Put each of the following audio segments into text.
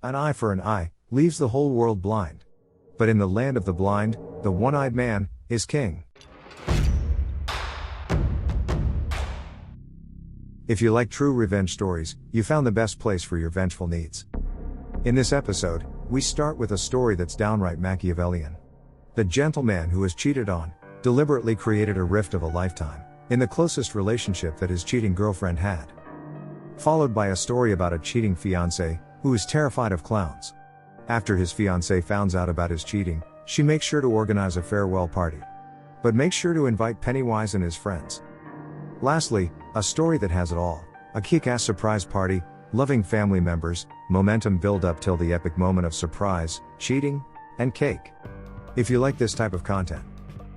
An eye for an eye leaves the whole world blind. But in the land of the blind, the one-eyed man is king. If you like true revenge stories, you found the best place for your vengeful needs. In this episode, we start with a story that's downright Machiavellian. The gentleman who was cheated on deliberately created a rift of a lifetime in the closest relationship that his cheating girlfriend had. Followed by a story about a cheating fiancé who is terrified of clowns. After his fiancée finds out about his cheating, she makes sure to organize a farewell party. But make sure to invite Pennywise and his friends. Lastly, a story that has it all: a kick-ass surprise party, loving family members, momentum build up till the epic moment of surprise, cheating, and cake. If you like this type of content,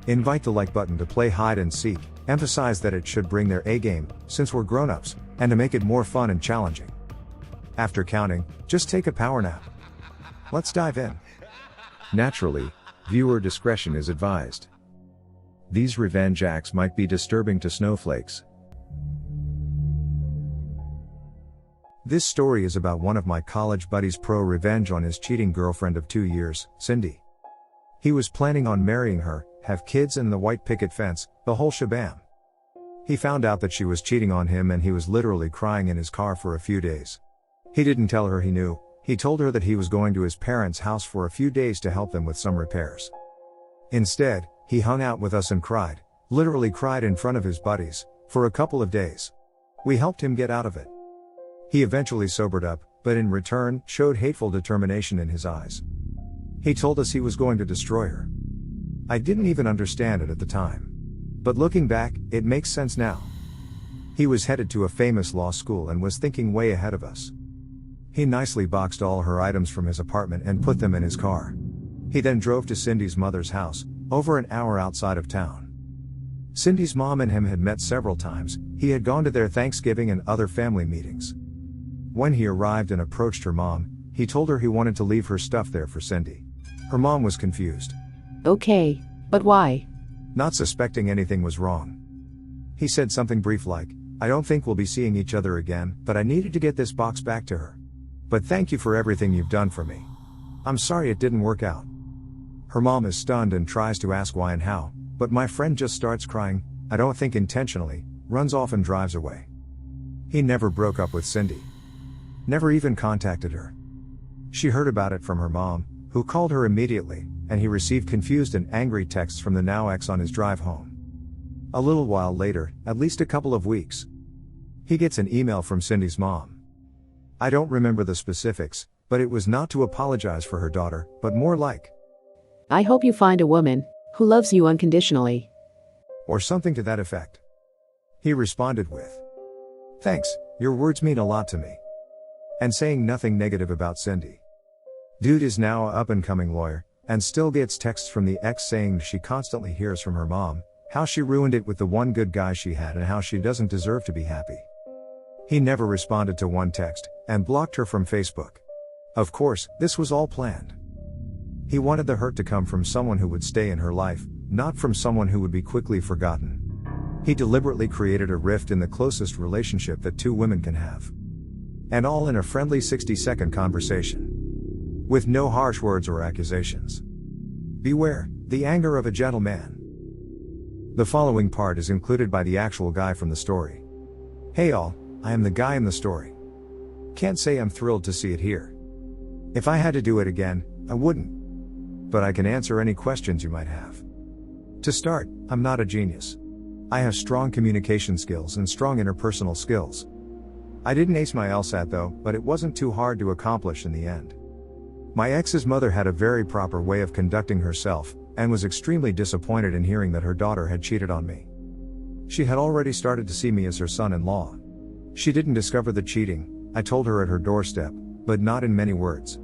invite the like button to play hide and seek, emphasize that it should bring their A game, since we're grown-ups, and to make it more fun and challenging. After counting, just take a power nap. Let's dive in. Naturally, viewer discretion is advised. These revenge acts might be disturbing to snowflakes. This story is about one of my college buddies' pro-revenge on his cheating girlfriend of 2 years, Cindy. He was planning on marrying her, have kids and the white picket fence, the whole shabam. He found out that she was cheating on him and he was literally crying in his car for a few days. He didn't tell her he knew. He told her that he was going to his parents' house for a few days to help them with some repairs. Instead, he hung out with us and cried, literally cried in front of his buddies, for a couple of days. We helped him get out of it. He eventually sobered up, but in return, showed hateful determination in his eyes. He told us he was going to destroy her. I didn't even understand it at the time. But looking back, it makes sense now. He was headed to a famous law school and was thinking way ahead of us. He nicely boxed all her items from his apartment and put them in his car. He then drove to Cindy's mother's house, over an hour outside of town. Cindy's mom and him had met several times. He had gone to their Thanksgiving and other family meetings. When he arrived and approached her mom, he told her he wanted to leave her stuff there for Cindy. Her mom was confused. Okay, but why? Not suspecting anything was wrong. He said something brief like, "I don't think we'll be seeing each other again, but I needed to get this box back to her. But thank you for everything you've done for me. I'm sorry it didn't work out." Her mom is stunned and tries to ask why and how, but my friend just starts crying, I don't think intentionally, runs off and drives away. He never broke up with Cindy. Never even contacted her. She heard about it from her mom, who called her immediately, and he received confused and angry texts from the now ex on his drive home. A little while later, at least a couple of weeks, he gets an email from Cindy's mom. I don't remember the specifics, but it was not to apologize for her daughter, but more like, I hope you find a woman who loves you unconditionally. Or something to that effect. He responded with, "Thanks, your words mean a lot to me." And saying nothing negative about Cindy. Dude is now an up-and-coming lawyer, and still gets texts from the ex saying she constantly hears from her mom, how she ruined it with the one good guy she had and how she doesn't deserve to be happy. He never responded to one text, and blocked her from Facebook. Of course, this was all planned. He wanted the hurt to come from someone who would stay in her life, not from someone who would be quickly forgotten. He deliberately created a rift in the closest relationship that two women can have. And all in a friendly 60-second conversation. With no harsh words or accusations. Beware, the anger of a gentleman. The following part is included by the actual guy from the story. Hey all, I am the guy in the story. Can't say I'm thrilled to see it here. If I had to do it again, I wouldn't. But I can answer any questions you might have. To start, I'm not a genius. I have strong communication skills and strong interpersonal skills. I didn't ace my LSAT though, but it wasn't too hard to accomplish in the end. My ex's mother had a very proper way of conducting herself, and was extremely disappointed in hearing that her daughter had cheated on me. She had already started to see me as her son-in-law. She didn't discover the cheating, I told her at her doorstep, but not in many words.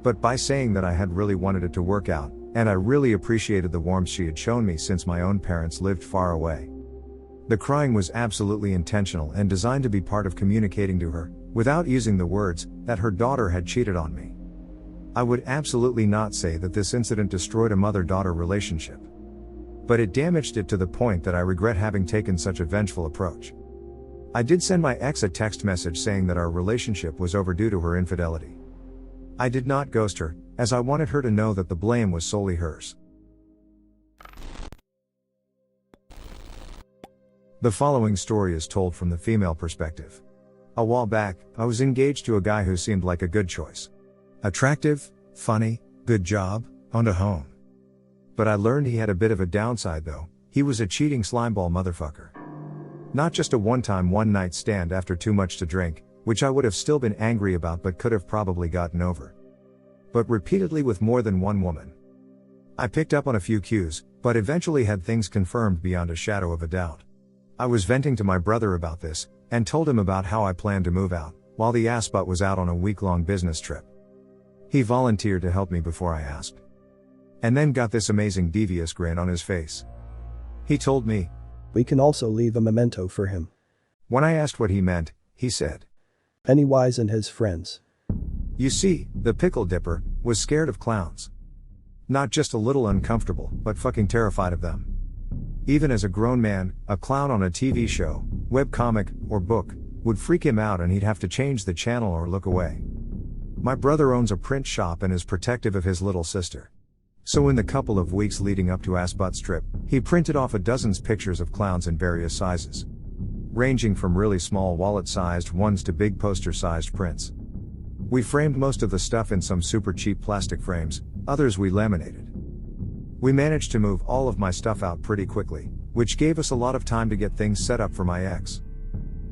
But by saying that I had really wanted it to work out, and I really appreciated the warmth she had shown me since my own parents lived far away. The crying was absolutely intentional and designed to be part of communicating to her, without using the words, that her daughter had cheated on me. I would absolutely not say that this incident destroyed a mother-daughter relationship. But it damaged it to the point that I regret having taken such a vengeful approach. I did send my ex a text message saying that our relationship was overdue to her infidelity. I did not ghost her, as I wanted her to know that the blame was solely hers. The following story is told from the female perspective. A while back, I was engaged to a guy who seemed like a good choice. Attractive, funny, good job, owned a home. But I learned he had a bit of a downside though. He was a cheating slimeball motherfucker. Not just a one-time one-night stand after too much to drink, which I would have still been angry about but could have probably gotten over. But repeatedly with more than one woman. I picked up on a few cues, but eventually had things confirmed beyond a shadow of a doubt. I was venting to my brother about this, and told him about how I planned to move out, while the assbutt was out on a week-long business trip. He volunteered to help me before I asked. And then got this amazing devious grin on his face. He told me, "We can also leave a memento for him." When I asked what he meant, he said, Pennywise and his friends. You see, the pickle dipper was scared of clowns. Not just a little uncomfortable, but fucking terrified of them. Even as a grown man, a clown on a TV show, webcomic, or book, would freak him out and he'd have to change the channel or look away. My brother owns a print shop and is protective of his little sister. So in the couple of weeks leading up to assbutt's trip, he printed off a dozen pictures of clowns in various sizes. Ranging from really small wallet-sized ones to big poster-sized prints. We framed most of the stuff in some super cheap plastic frames, others we laminated. We managed to move all of my stuff out pretty quickly, which gave us a lot of time to get things set up for my ex.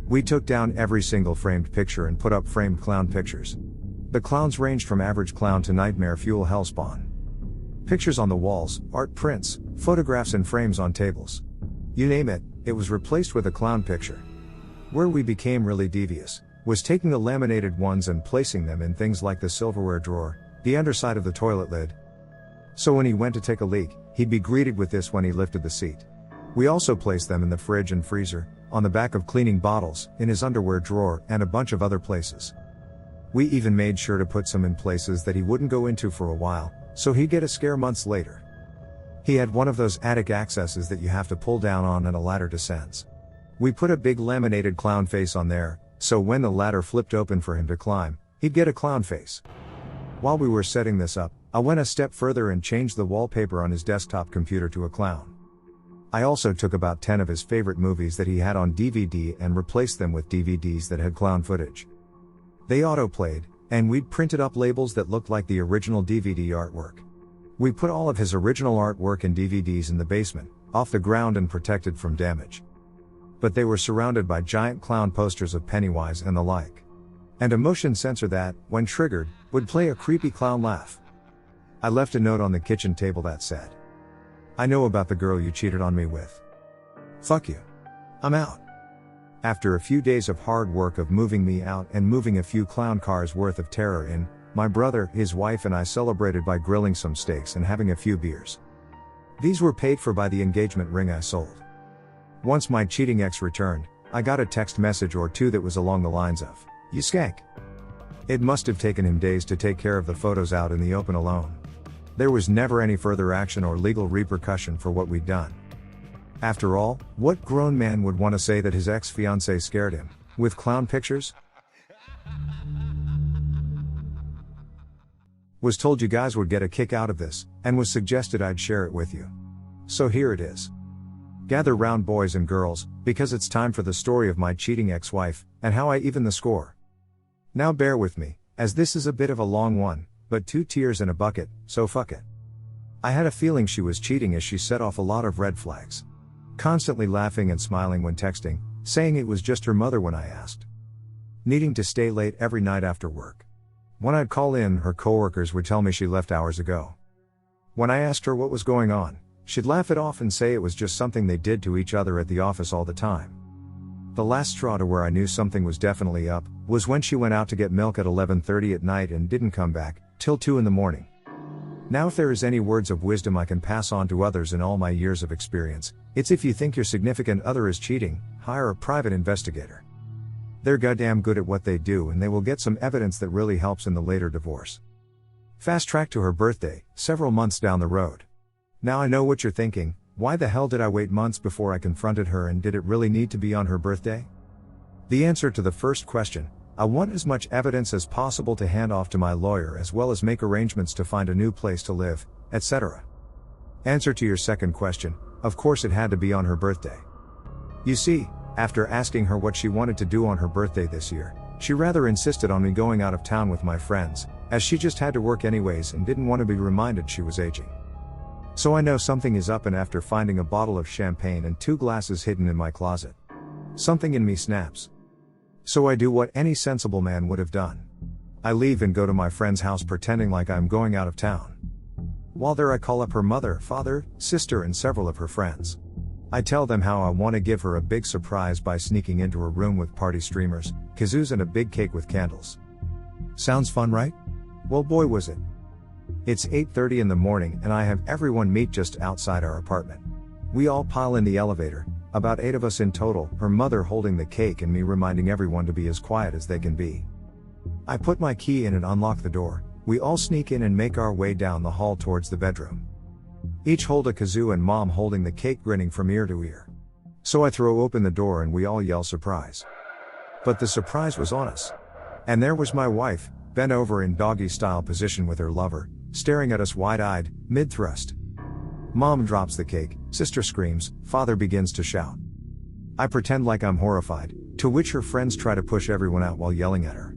We took down every single framed picture and put up framed clown pictures. The clowns ranged from average clown to nightmare fuel hellspawn. Pictures on the walls, art prints, photographs and frames on tables. You name it, it was replaced with a clown picture. Where we became really devious, was taking the laminated ones and placing them in things like the silverware drawer, the underside of the toilet lid. So when he went to take a leak, he'd be greeted with this when he lifted the seat. We also placed them in the fridge and freezer, on the back of cleaning bottles, in his underwear drawer, and a bunch of other places. We even made sure to put some in places that he wouldn't go into for a while, so he'd get a scare months later. He had one of those attic accesses that you have to pull down on and a ladder descends. We put a big laminated clown face on there, so when the ladder flipped open for him to climb, he'd get a clown face. While we were setting this up, I went a step further and changed the wallpaper on his desktop computer to a clown. I also took about 10 of his favorite movies that he had on DVD and replaced them with DVDs that had clown footage. They autoplayed, and we'd printed up labels that looked like the original DVD artwork. We put all of his original artwork and DVDs in the basement, off the ground and protected from damage. But they were surrounded by giant clown posters of Pennywise and the like. And a motion sensor that, when triggered, would play a creepy clown laugh. I left a note on the kitchen table that said, "I know about the girl you cheated on me with. Fuck you. I'm out." After a few days of hard work of moving me out and moving a few clown cars worth of terror in, my brother, his wife and I celebrated by grilling some steaks and having a few beers. These were paid for by the engagement ring I sold. Once my cheating ex returned, I got a text message or two that was along the lines of, "You skank." It must have taken him days to take care of the photos out in the open alone. There was never any further action or legal repercussion for what we'd done. After all, what grown man would want to say that his ex-fiancée scared him, with clown pictures? Was told you guys would get a kick out of this, and was suggested I'd share it with you. So here it is. Gather round boys and girls, because it's time for the story of my cheating ex-wife, and how I even the score. Now bear with me, as this is a bit of a long one, but 2 tears in a bucket, so fuck it. I had a feeling she was cheating as she set off a lot of red flags. Constantly laughing and smiling when texting, saying it was just her mother when I asked. Needing to stay late every night after work. When I'd call in, her coworkers would tell me she left hours ago. When I asked her what was going on, she'd laugh it off and say it was just something they did to each other at the office all the time. The last straw to where I knew something was definitely up, was when she went out to get milk at 11:30 at night and didn't come back, till 2 in the morning. Now if there is any words of wisdom I can pass on to others in all my years of experience, it's if you think your significant other is cheating, hire a private investigator. They're goddamn good at what they do and they will get some evidence that really helps in the later divorce. Fast track to her birthday, several months down the road. Now I know what you're thinking, why the hell did I wait months before I confronted her and did it really need to be on her birthday? The answer to the first question, I want as much evidence as possible to hand off to my lawyer as well as make arrangements to find a new place to live, etc. Answer to your second question, of course it had to be on her birthday. You see, after asking her what she wanted to do on her birthday this year, she rather insisted on me going out of town with my friends, as she just had to work anyways and didn't want to be reminded she was aging. So I know something is up, and after finding a bottle of champagne and 2 glasses hidden in my closet, something in me snaps. So I do what any sensible man would have done. I leave and go to my friend's house pretending like I'm going out of town. While there I call up her mother, father, sister and several of her friends. I tell them how I want to give her a big surprise by sneaking into her room with party streamers, kazoos and a big cake with candles. Sounds fun, right? Well, boy was it. It's 8:30 in the morning and I have everyone meet just outside our apartment. We all pile in the elevator, about 8 of us in total, her mother holding the cake and me reminding everyone to be as quiet as they can be. I put my key in and unlock the door. We all sneak in and make our way down the hall towards the bedroom. Each hold a kazoo and mom holding the cake, grinning from ear to ear. So I throw open the door and we all yell surprise. But the surprise was on us. And there was my wife, bent over in doggy style position with her lover, staring at us wide-eyed, mid-thrust. Mom drops the cake, sister screams, father begins to shout. I pretend like I'm horrified, to which her friends try to push everyone out while yelling at her.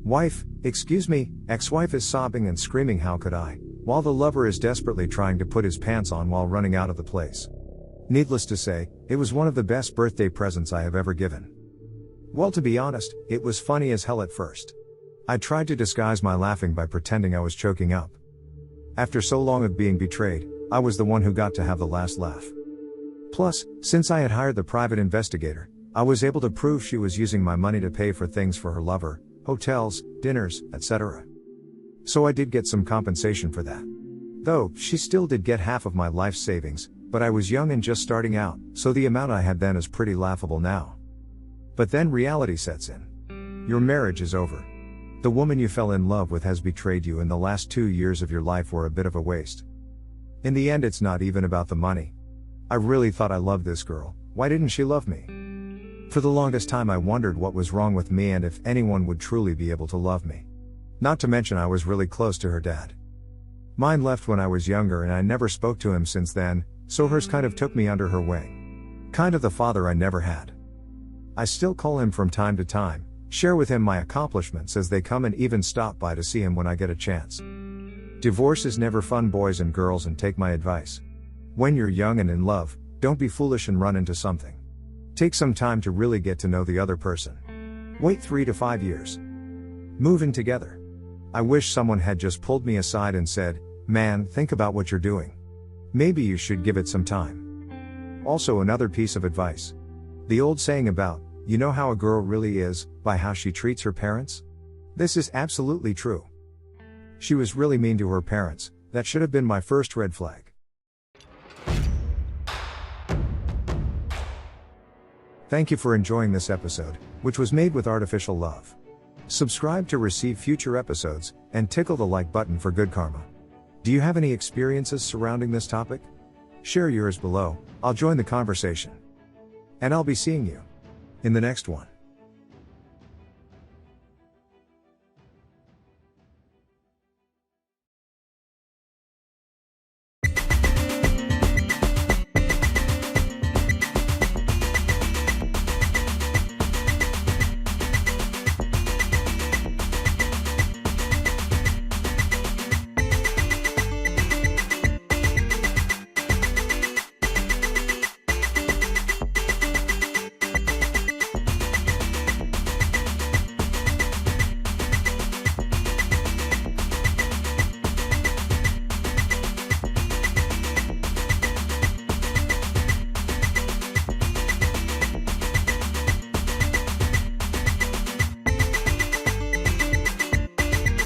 Wife, excuse me, ex-wife is sobbing and screaming how could I, while the lover is desperately trying to put his pants on while running out of the place. Needless to say, it was one of the best birthday presents I have ever given. Well, to be honest, it was funny as hell at first. I tried to disguise my laughing by pretending I was choking up. After so long of being betrayed, I was the one who got to have the last laugh. Plus, since I had hired the private investigator, I was able to prove she was using my money to pay for things for her lover, hotels, dinners, etc. So I did get some compensation for that. Though, she still did get half of my life savings, but I was young and just starting out, so the amount I had then is pretty laughable now. But then reality sets in. Your marriage is over. The woman you fell in love with has betrayed you and the last 2 years of your life were a bit of a waste. In the end, it's not even about the money. I really thought I loved this girl, why didn't she love me? For the longest time I wondered what was wrong with me and if anyone would truly be able to love me. Not to mention I was really close to her dad. Mine left when I was younger and I never spoke to him since then, so hers kind of took me under her wing. Kind of the father I never had. I still call him from time to time, share with him my accomplishments as they come and even stop by to see him when I get a chance. Divorce is never fun, boys and girls, and take my advice. When you're young and in love, don't be foolish and run into something. Take some time to really get to know the other person. Wait 3 to 5 years. Move in together. I wish someone had just pulled me aside and said, man, think about what you're doing. Maybe you should give it some time. Also, another piece of advice. The old saying about, you know how a girl really is, by how she treats her parents? This is absolutely true. She was really mean to her parents. That should have been my first red flag. Thank you for enjoying this episode, which was made with artificial love. Subscribe to receive future episodes, and tickle the like button for good karma. Do you have any experiences surrounding this topic? Share yours below, I'll join the conversation. And I'll be seeing you in the next one.